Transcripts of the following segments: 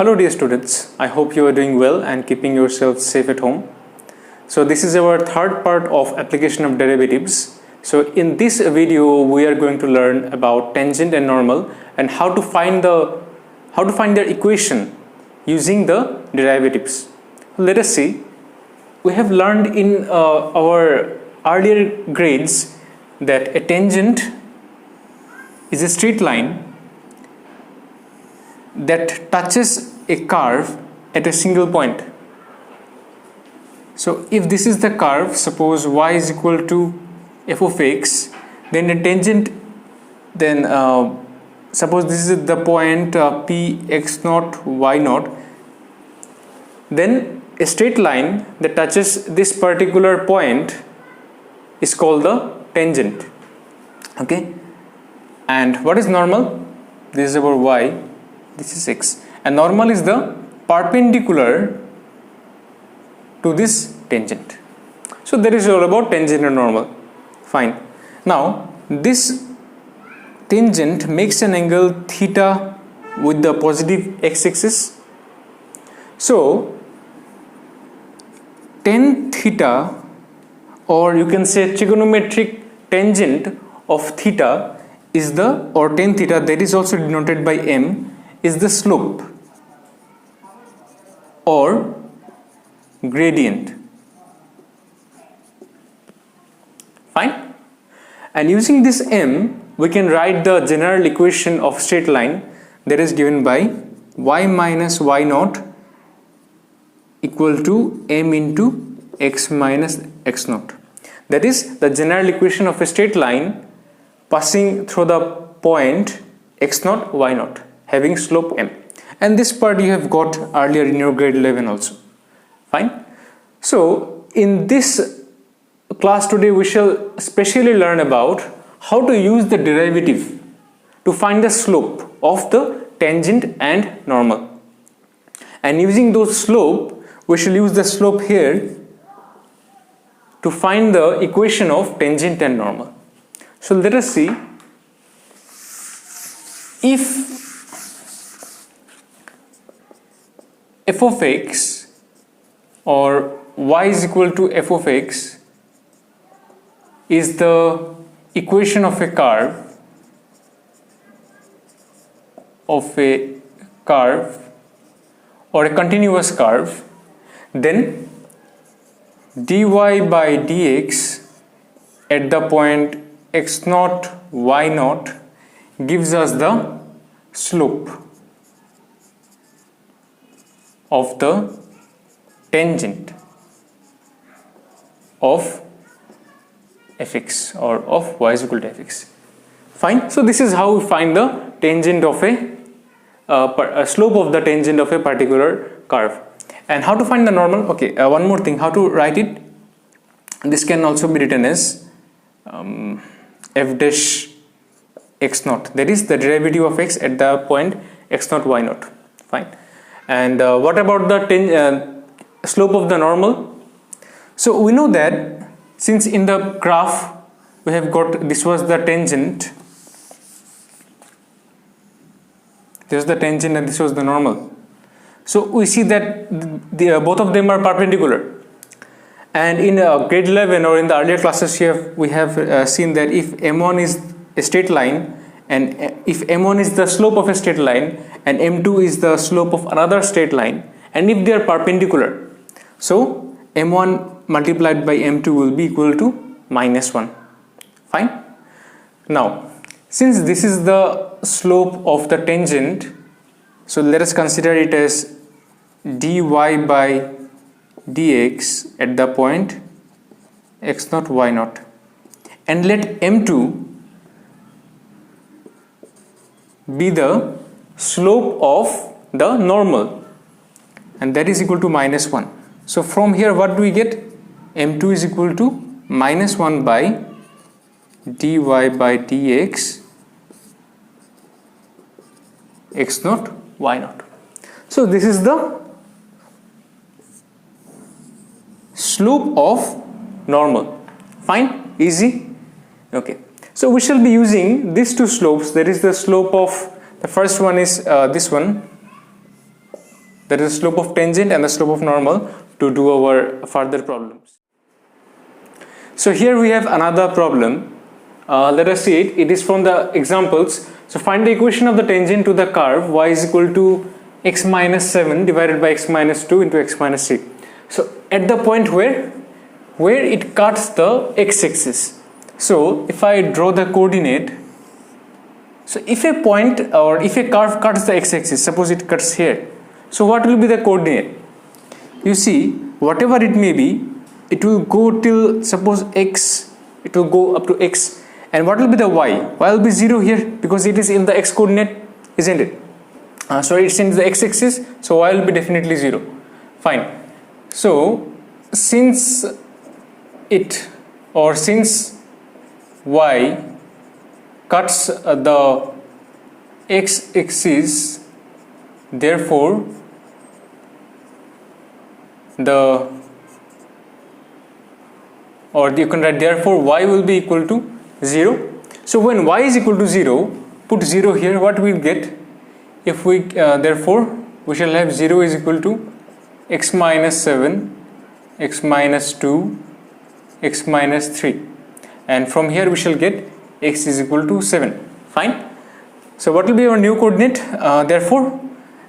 Hello dear students, I hope you are doing well and keeping yourselves safe at home. So this is our third part of application of derivatives. So in this video we are going to learn about tangent and normal and how to find their equation using the derivatives. Let us see. We have learned in our earlier grades that a tangent is a straight line that touches a curve at a single point. So if this is the curve, suppose y is equal to f of x, then a tangent, then suppose this is the point p x naught y naught, then a straight line that touches this particular point is called the tangent. Okay, and what is normal? This is our y, this is x, and normal is the perpendicular to this tangent. So that is all about tangent and normal. Fine. Now this tangent makes an angle theta with the positive x-axis. So tan theta, or you can say trigonometric tangent of theta is the, or tan theta, that is also denoted by m, is the slope or gradient. Fine. And using this m, we can write the general equation of straight line that is given by y minus y naught equal to m into x minus x naught. That is the general equation of a straight line passing through the point x naught y naught having slope m. And this part you have got earlier in your grade 11 also. Fine. So in this class today we shall specially learn about how to use the derivative to find the slope of the tangent and normal. And using those slope, we shall use the slope here to find the equation of tangent and normal. So let us see. If f of x or y is equal to f of x is the equation of a curve or a continuous curve, then dy by dx at the point x naught y naught gives us the slope of the tangent of fx or of y is equal to fx. Fine. So this is how we find the tangent of a slope of the tangent of a particular curve. And how to find the normal? Okay, one more thing, how to write it. This can also be written as f dash x naught, that is the derivative of x at the point x naught y naught. Fine. And what about the slope of the normal? So we know that since in the graph we have got, this was the tangent, this is the tangent and this was the normal. So we see that both of them are perpendicular. And in grade 11 or in the earlier classes we have seen that if m1 is a straight line, and if m1 is the slope of a straight line and m2 is the slope of another straight line, and if they are perpendicular, so m1 multiplied by m2 will be equal to -1. Fine. Now since this is the slope of the tangent, so let us consider it as dy by dx at the point x naught y naught, and let m2 be the slope of the normal, and that is equal to -1. So from here what do we get? m2 is equal to -1 by dy by dx x naught y naught. So this is the slope of normal. Fine, easy. Okay, so we shall be using these two slopes. That is the slope of, the first one is this one, that is the slope of tangent and the slope of normal, to do our further problems. So here we have another problem. Let us see it. It is from the examples. So find the equation of the tangent to the curve y is equal to x minus 7 divided by x minus 2 into x minus 3. So at the point where it cuts the x-axis. So if I draw the coordinate, so if a point or if a curve cuts the x-axis, suppose it cuts here, so what will be the coordinate? You see, whatever it may be, it will go till, suppose x, it will go up to x, and what will be the y? Y will be 0 here because it is in the x coordinate, isn't it? So it's in the x-axis, so y will be definitely 0. Fine. So since y cuts the x-axis, therefore you can write therefore y will be equal to 0. So when y is equal to 0, put 0 here, what we will get? If we therefore we shall have 0 is equal to x minus 7, x minus 2, x minus 3, and from here we shall get x is equal to 7. Fine. So what will be our new coordinate? Therefore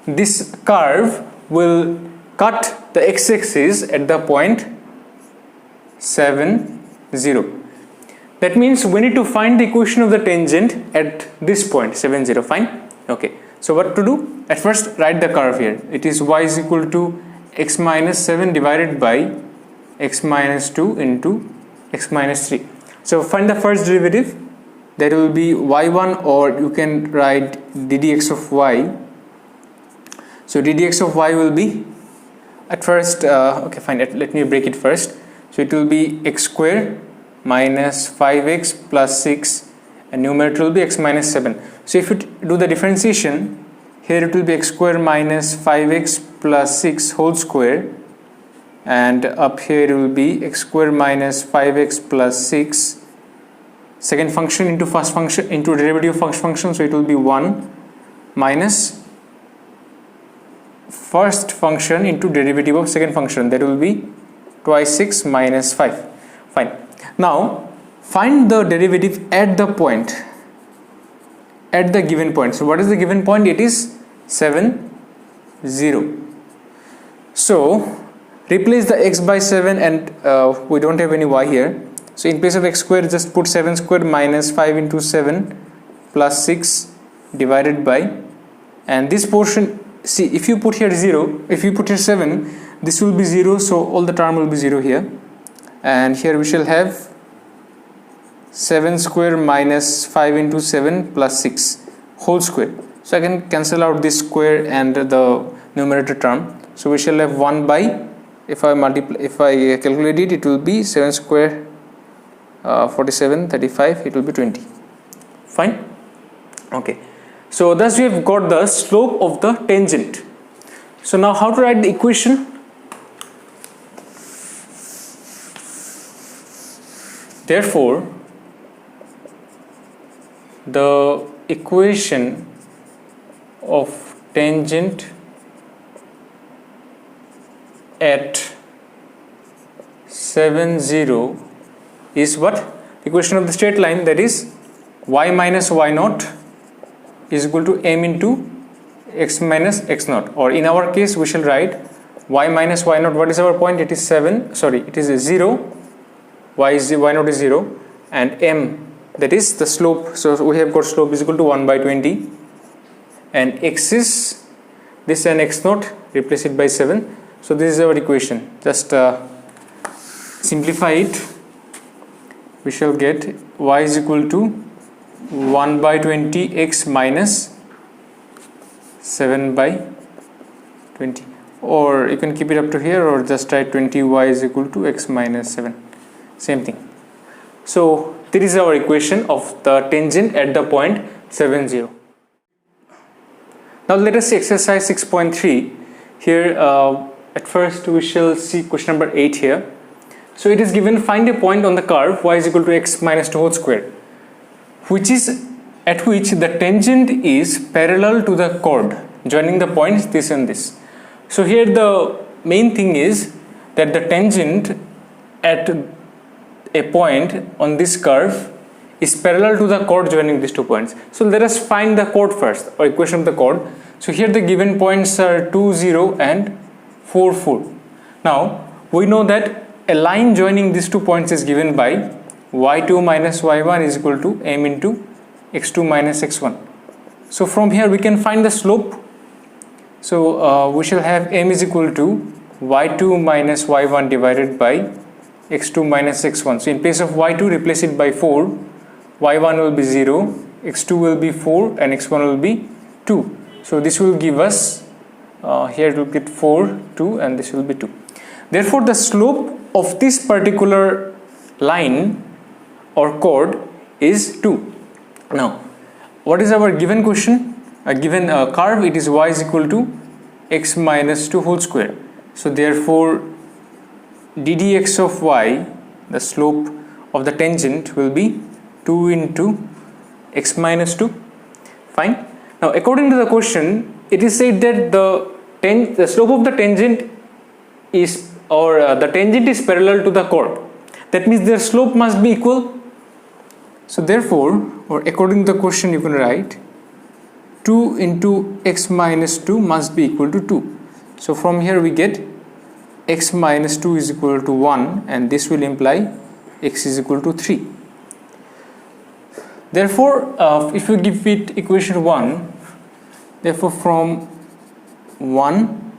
this curve will cut the x-axis at the point 7, 0. That means we need to find the equation of the tangent at this point 7, 0. Fine. Okay. So what to do? At first write the curve here. It is y is equal to x minus 7 divided by x minus 2 into x minus 3. So find the first derivative. That will be y1, or you can write ddx of y. So ddx of y will be, at first, okay fine, let me break it first. So it will be x square minus 5x plus 6, and numerator will be x minus 7. So if you do the differentiation, here it will be x square minus 5x plus 6 whole square, and up here it will be x square minus 5x plus 6 second function into first function into derivative of first function. So it will be 1 minus first function into derivative of second function, that will be twice 6 minus 5. Fine. Now find the derivative at the point, at the given point. So what is the given point? It is 7, 0. So replace the x by 7, and we don't have any y here. So in place of x square, just put 7 square minus 5 into 7 plus 6 divided by, and this portion, see, if you put here 0, if you put here 7, this will be 0, so all the term will be 0 here, and here we shall have 7 square minus 5 into 7 plus 6 whole square. So I can cancel out this square and the numerator term. So we shall have 1 by, if I calculate it, it will be 7 square 47, 35, it will be 20. Fine. Okay. So thus we have got the slope of the tangent. So now how to write the equation? Therefore the equation of tangent at 7, 0 is what? Equation of the straight line, that is y minus y naught is equal to m into x minus x naught, or in our case we shall write y minus y naught. What is our point? It is 7, sorry, it is a 0, y naught is 0, and m, that is the slope. So we have got slope is equal to 1 by 20, and x is this, and x naught, replace it by 7. So this is our equation. Just simplify it. We shall get y is equal to 1 by 20 x minus 7 by 20, or you can keep it up to here, or just write 20y is equal to x minus 7, same thing. So this is our equation of the tangent at the point 7, 0. Now let us see exercise 6.3. Here at first we shall see question number 8 here. So it is given, find a point on the curve y is equal to x minus 2 whole square, which is at which the tangent is parallel to the chord joining the points this and this. So here the main thing is that the tangent at a point on this curve is parallel to the chord joining these 2 points. So let us find the chord first, or equation of the chord. So here the given points are 2, 0 and 4, 4. Now we know that a line joining these 2 points is given by y2 minus y1 is equal to m into x2 minus x1. So from here we can find the slope. So we shall have m is equal to y2 minus y1 divided by x2 minus x1. So in place of y2, replace it by 4. y1 will be 0, x2 will be 4 and x1 will be 2. So this will give us, here it will get 4, 2 and this will be 2. Therefore the slope of this particular line or chord is 2. Now what is our given question? A given curve, it is y is equal to x minus 2 whole square. So therefore ddx of y, the slope of the tangent, will be 2 into x minus 2. Fine. Now according to the question, it is said that the slope of the tangent is, or the tangent is parallel to the chord. That means their slope must be equal. So therefore, or according to the question, you can write 2 into x minus 2 must be equal to 2. So from here we get x minus 2 is equal to 1, and this will imply x is equal to 3. Therefore if you give it equation 1, therefore from 1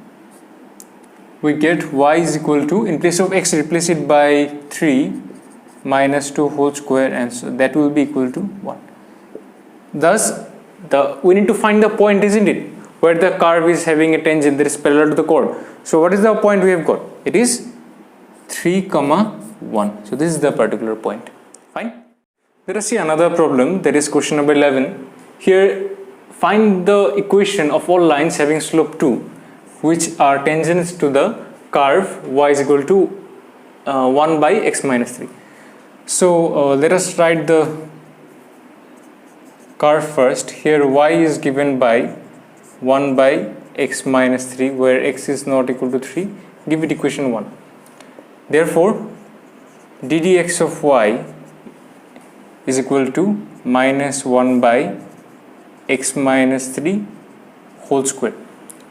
we get y is equal to, in place of x replace it by 3 minus 2 whole square, and so that will be equal to 1. Thus we need to find the point, isn't it, where the curve is having a tangent that is parallel to the chord. So what is the point we have got? It is 3, 1. So this is the particular point. Fine. Let us see another problem, that is question number 11. Here find the equation of all lines having slope 2 which are tangents to the curve y is equal to 1 by x minus 3. So let us write the curve first. Here y is given by 1 by x minus 3, where x is not equal to 3. Give it equation 1. Therefore ddx of y is equal to minus 1 by x minus 3 whole square.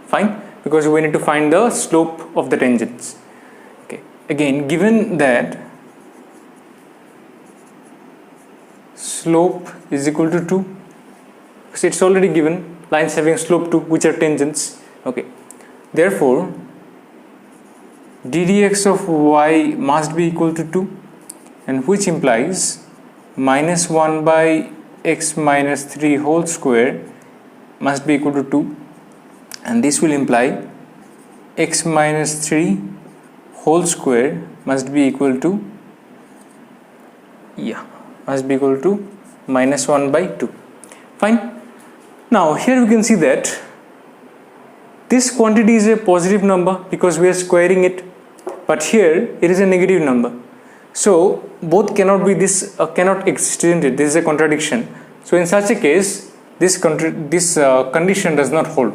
Fine, because we need to find the slope of the tangents. Okay, again, given that slope is equal to 2, so it's already given lines having slope 2 which are tangents. Okay, therefore ddx of y must be equal to 2, and which implies minus 1 by x minus 3 whole square must be equal to 2, and this will imply x minus 3 whole square must be equal to minus 1 by 2. Fine. Now here we can see that this quantity is a positive number because we are squaring it, but here it is a negative number. So both cannot be cannot exist, isn't it? This is a contradiction. So in such a case, this condition does not hold.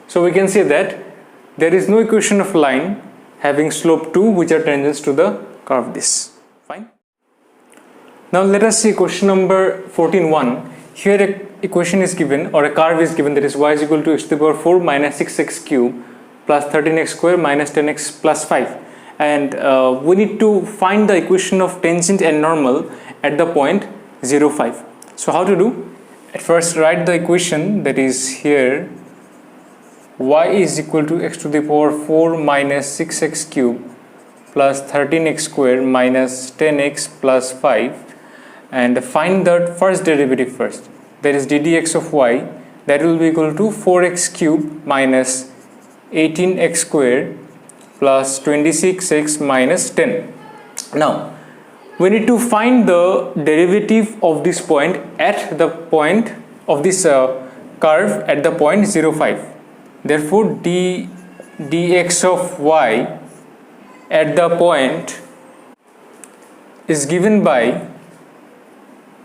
So we can say that there is no equation of line having slope 2 which are tangents to the curve this. Fine. Now let us see question number 14.1. Here a equation is given, or a curve is given, that is y is equal to x to the power 4 minus 6x cube plus 13x square minus 10x plus 5. And we need to find the equation of tangent and normal at the point 0, 5. So how to do? At first write the equation, that is here y is equal to x to the power 4 minus 6x cube plus 13x square minus 10x plus 5, and find the first derivative first, that is ddx of y, that will be equal to 4x cube minus 18x square plus 26x minus 10. Now we need to find the derivative of this point at the point of this curve at the point 0, 5. Therefore dx of y at the point is given by,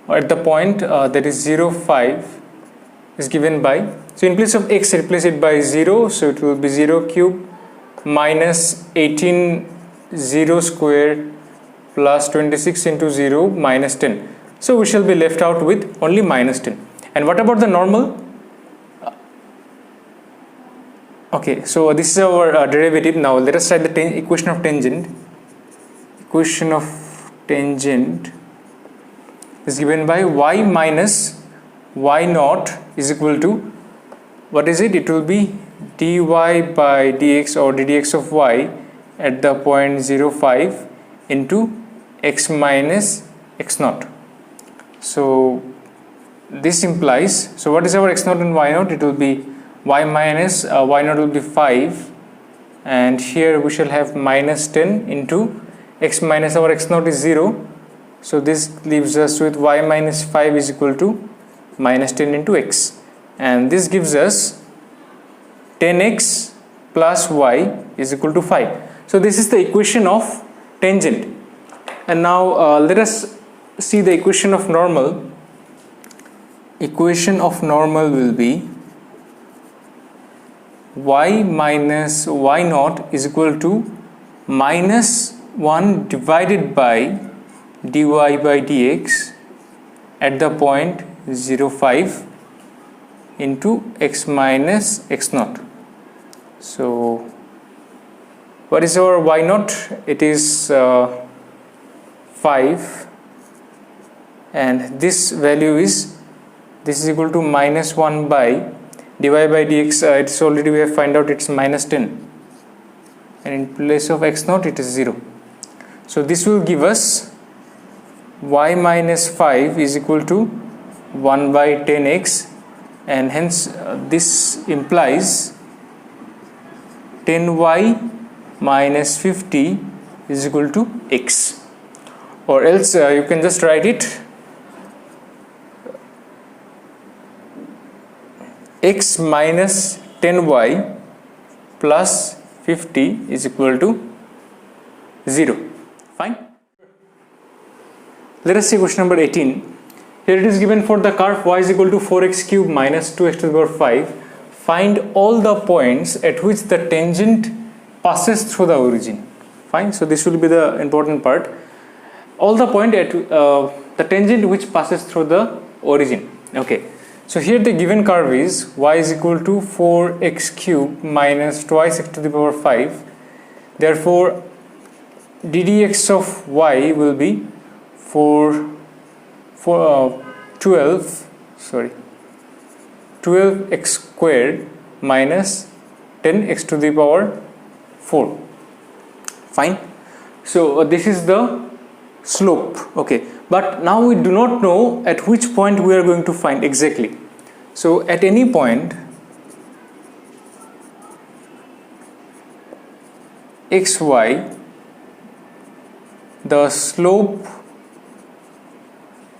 or at the point that is 0, 5 is given by, so in place of x replace it by 0, so it will be 0 cube minus 18 0 square plus 26 into 0 minus 10. So we shall be left out with only minus 10. And what about the normal? Okay, so this is our derivative. Now let us write the equation of tangent. Equation of tangent is given by y minus y naught is equal to, what is it? It will be dy by dx or ddx of y at the point 0, 5 into x minus x naught. So this implies, so what is our x naught and y naught? It will be y minus y naught will be 5, and here we shall have minus 10 into x minus our x naught is 0. So this leaves us with y minus 5 is equal to minus 10 into x, and this gives us 10x plus y is equal to 5. So this is the equation of tangent. And now let us see the equation of normal. Equation of normal will be y minus y naught is equal to minus 1 divided by dy by dx at the point 0, 5 into x minus x naught. So what is our y naught? It is 5, and this value is, this is equal to minus 1 by dy by dx. It's already, we have find out it's minus 10, and in place of x naught it is 0. So this will give us y minus 5 is equal to 1 by 10x, and hence this implies 10y minus 50 is equal to x, or else you can just write it x minus 10y plus 50 is equal to 0. Fine. Let us see question number 18. Here it is given for the curve y is equal to 4x cube minus 2x to the power 5. Find all the points at which the tangent passes through the origin. Fine. So this will be the important part. All the point at the tangent which passes through the origin. Okay. So here the given curve is y is equal to 4x cube minus twice x to the power 5. Therefore ddx of y will be 12x squared minus 10x to the power 4. Fine. So this is the slope. Okay, but now we do not know at which point we are going to find exactly. So at any point xy, the slope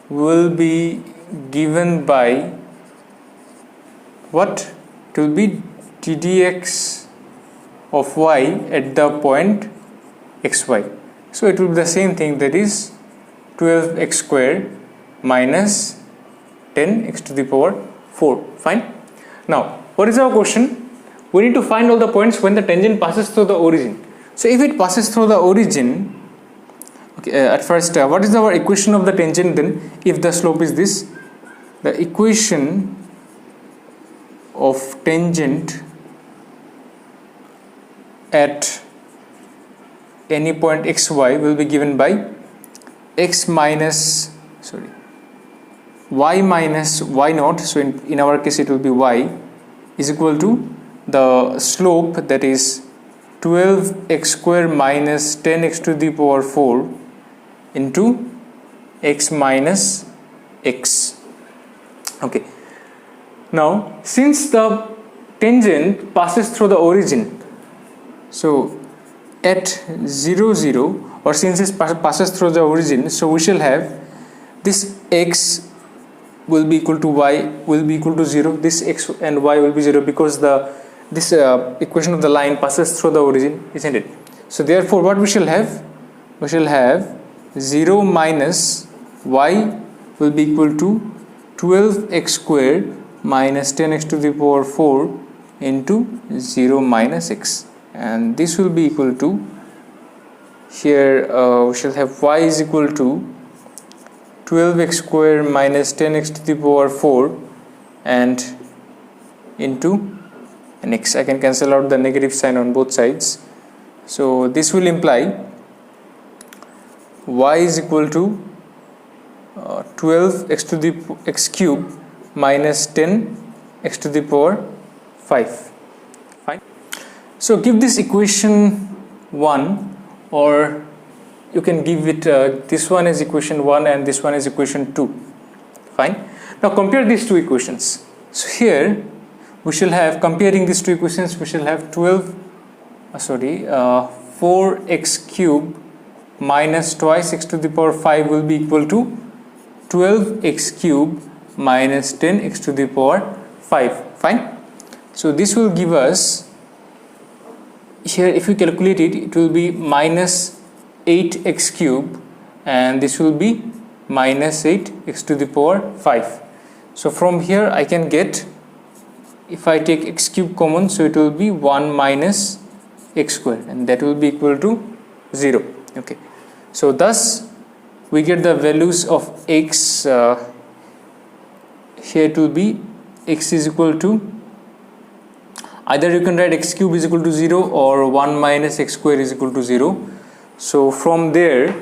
will be given by what? It will be ddx of y at the point xy. So it will be the same thing, that is 12x squared minus 10x to the power 4. Fine. Now what is our question? We need to find all the points when the tangent passes through the origin. So if it passes through the origin, okay, at first what is our equation of the tangent then? If the slope is this, the equation of tangent at any point xy will be given by y minus y naught. So in our case it will be y is equal to the slope, that is 12x square minus 10x to the power 4 into x minus x. Okay. Now since the tangent passes through the origin, so at 0, 0, or since it passes through the origin, so we shall have this x will be equal to y will be equal to 0, this x and y will be 0, because this equation of the line passes through the origin, isn't it? So therefore what we shall have? We shall have 0 minus y will be equal to 12x squared minus 10x to the power 4 into 0 minus x. and this will be equal to, here we shall have y is equal to 12x square minus 10x to the power 4 and into an x. I can cancel out the negative sign on both sides. So this will imply y is equal to 12 x to the x cube minus 10 x to the power 5. Fine. So give this equation 1, or you can give it this one is equation 1 and this one is equation 2. Fine. Now compare these two equations. So here we shall have, comparing these two equations, we shall have 4x cube minus twice x to the power 5 will be equal to 12x cube minus 10x to the power 5. Fine. So this will give us, here if we calculate it, it will be minus 8x cube, and this will be minus 8x to the power 5. So from here I can get, if I take x cube common, so it will be 1 minus x square, and that will be equal to 0. Okay. So thus we get the values of x, here it will be x is equal to, either you can write x cube is equal to 0 or 1 minus x square is equal to 0. So from there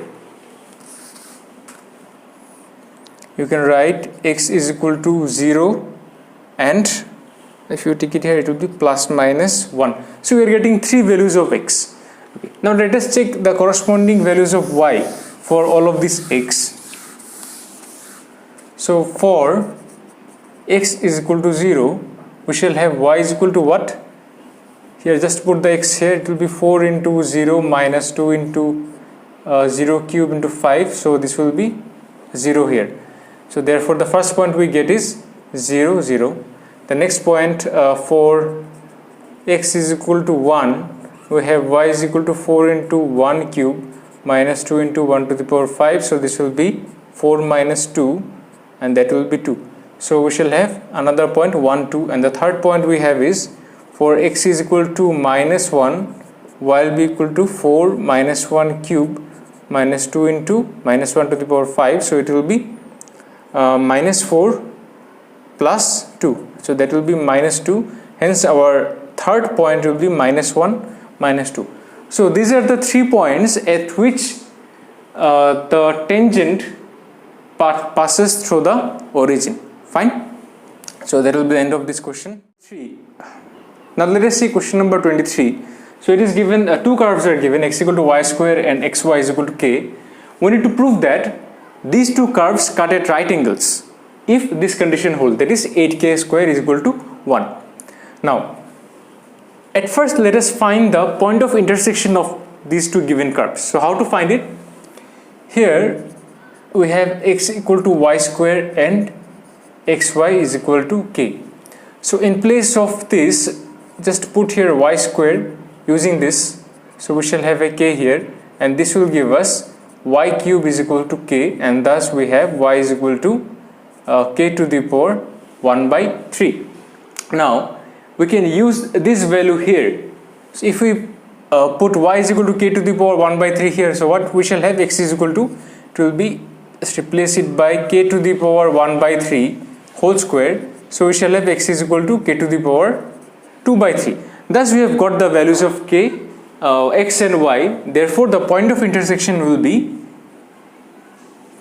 you can write x is equal to 0, and if you take it here it will be plus minus 1. So we are getting 3 values of x. Okay. Now let us check the corresponding values of y for all of these x. So for x is equal to 0, we shall have y is equal to what? Here just put the x here, it will be 4 into 0 minus 2 into 0 cube into 5, so this will be 0 here. So therefore the first point we get is 0, 0. The next point, for x is equal to 1, we have y is equal to 4 into 1 cube minus 2 into 1 to the power 5, so this will be 4 minus 2, and that will be 2. So we shall have another point 1, 2, and the third point we have is, for x is equal to minus 1, y will be equal to 4 minus 1 cube minus 2 into minus 1 to the power 5, so it will be minus 4 plus 2, so that will be minus 2, hence our third point will be minus 1 minus 2. So these are the 3 points at which the tangent passes through the origin. Fine. So that will be the end of this question 3. Now let us see question number 23. So it is given, two curves are given, x equal to y square and xy is equal to k. We need to prove that these two curves cut at right angles if this condition holds, that is 8k square is equal to 1. Now at first let us find the point of intersection of these two given curves. So how to find it? Here we have x equal to y square and xy is equal to k. So in place of this, just put here y square using this, so we shall have a k here, and this will give us y cube is equal to k, and thus we have y is equal to k to the power 1 by 3. Now we can use this value here. So if we put y is equal to k to the power 1 by 3 here, so what we shall have, x is equal to, it will be, let's replace it by k to the power 1 by 3 whole square, so we shall have x is equal to k to the power 2 by 3. Thus we have got the values of k, x and y. Therefore the point of intersection will be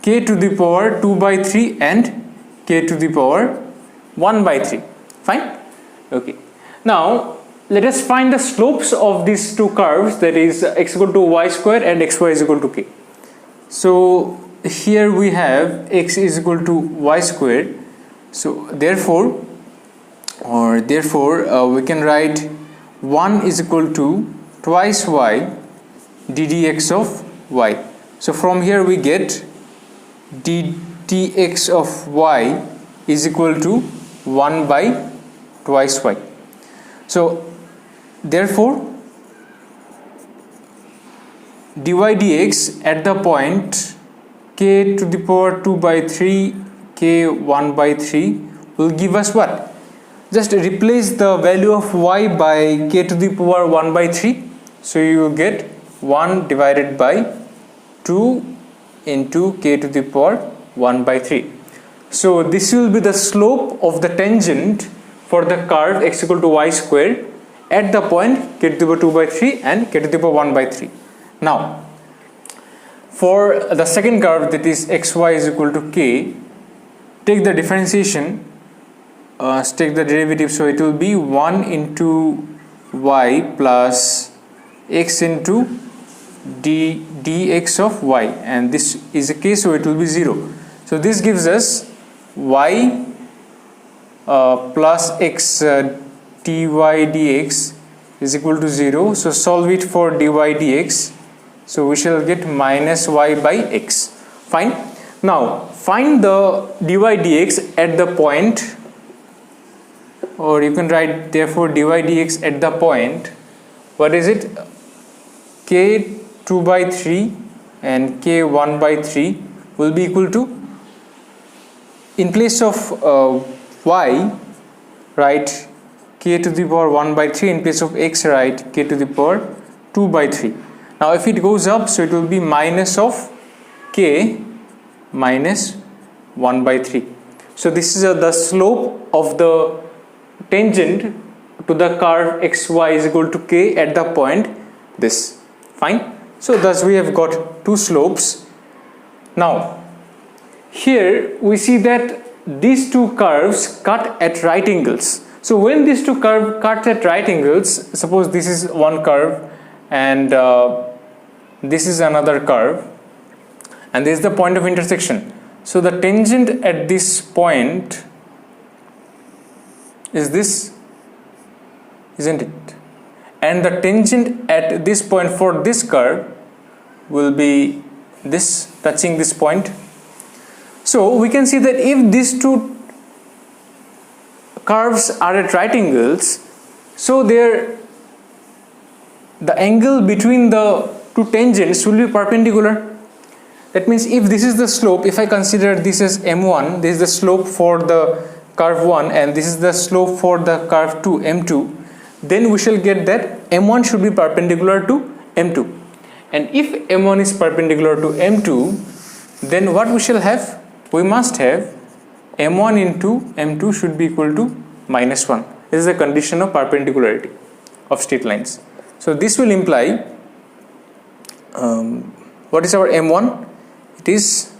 k to the power 2 by 3 and k to the power 1 by 3. Fine. Okay. Now let us find the slopes of these two curves, that is x equal to y square and xy is equal to k. So here we have x is equal to y square, so therefore we can write 1 is equal to twice y ddx of y. So from here we get dx of y is equal to 1 by twice y. So therefore dy dx at the point k to the power 2 by 3 k 1 by 3 will give us what? Just replace the value of y by k to the power 1 by 3. So you will get 1 divided by 2 into k to the power 1 by 3. So this will be the slope of the tangent for the curve x equal to y square at the point k to the power 2 by 3 and k to the power 1 by 3. Now for the second curve, that is xy is equal to k, take the differentiation, take the derivative, so it will be 1 into y plus x into dx of y, and this is a k, so it will be 0. So this gives us y plus x dy dx is equal to 0. So solve it for dy dx. So we shall get minus y by x. Fine. Now find the dy dx at the point, or you can write therefore dy dx at the point, what is it, k 2 by 3 and k 1 by 3 will be equal to, in place of y write k to the power 1 by 3, in place of x write k to the power 2 by 3. Now if it goes up, so it will be minus of k minus 1 by 3. So this is the slope of the tangent to the curve xy is equal to k at the point this. Fine. So thus we have got two slopes. Now here we see that these two curves cut at right angles. So when these two curves cut at right angles, suppose this is one curve and this is another curve, and this is the point of intersection. So the tangent at this point is this, isn't it? And the tangent at this point for this curve will be this, touching this point. So we can see that if these two curves are at right angles, so the angle between the two tangents will be perpendicular. That means if this is the slope, if I consider this as m1, this is the slope for the curve 1 and this is the slope for the curve 2, m2, then we shall get that m1 should be perpendicular to m2. And if m1 is perpendicular to m2, then what we shall have? We must have m1 into m2 should be equal to minus 1. This is the condition of perpendicularity of straight lines. So this will imply, what is our m1? It is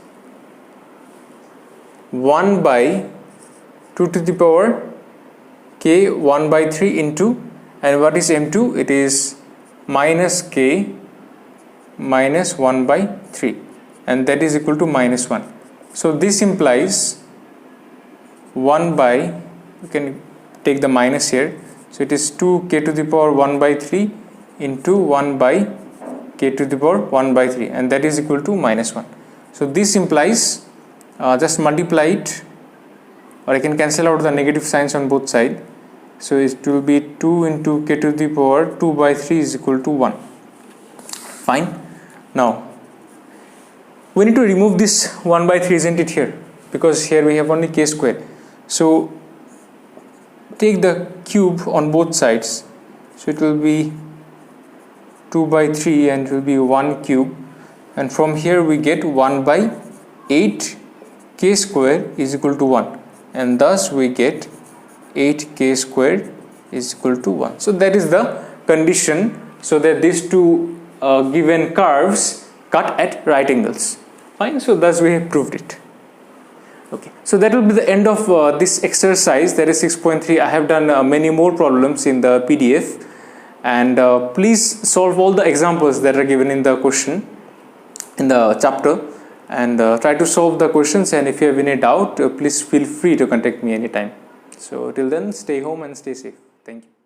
1 by 2 to the power k 1 by 3 into, and what is m2? It is minus k minus 1 by 3, and that is equal to minus 1. So this implies 1 by, you can take the minus here, so it is 2k to the power 1 by 3 into 1 by k to the power 1 by 3, and that is equal to minus 1. So this implies, just multiply it, or I can cancel out the negative signs on both sides. So it will be 2 into k to the power 2 by 3 is equal to 1. Fine. Now we need to remove this 1 by 3, isn't it, here, because here we have only k square. So take the cube on both sides, so it will be 2 by 3 and it will be 1 cube, and from here we get 1 by 8 k square is equal to 1, and thus we get 8k squared is equal to 1. So that is the condition, so that these two given curves cut at right angles. Fine. So thus we have proved it. Okay, so that will be the end of this exercise, that is 6.3. I have done many more problems in the PDF, and please solve all the examples that are given in the question in the chapter, and try to solve the questions, and if you have any doubt, please feel free to contact me anytime. So till then, stay home and stay safe. Thank you.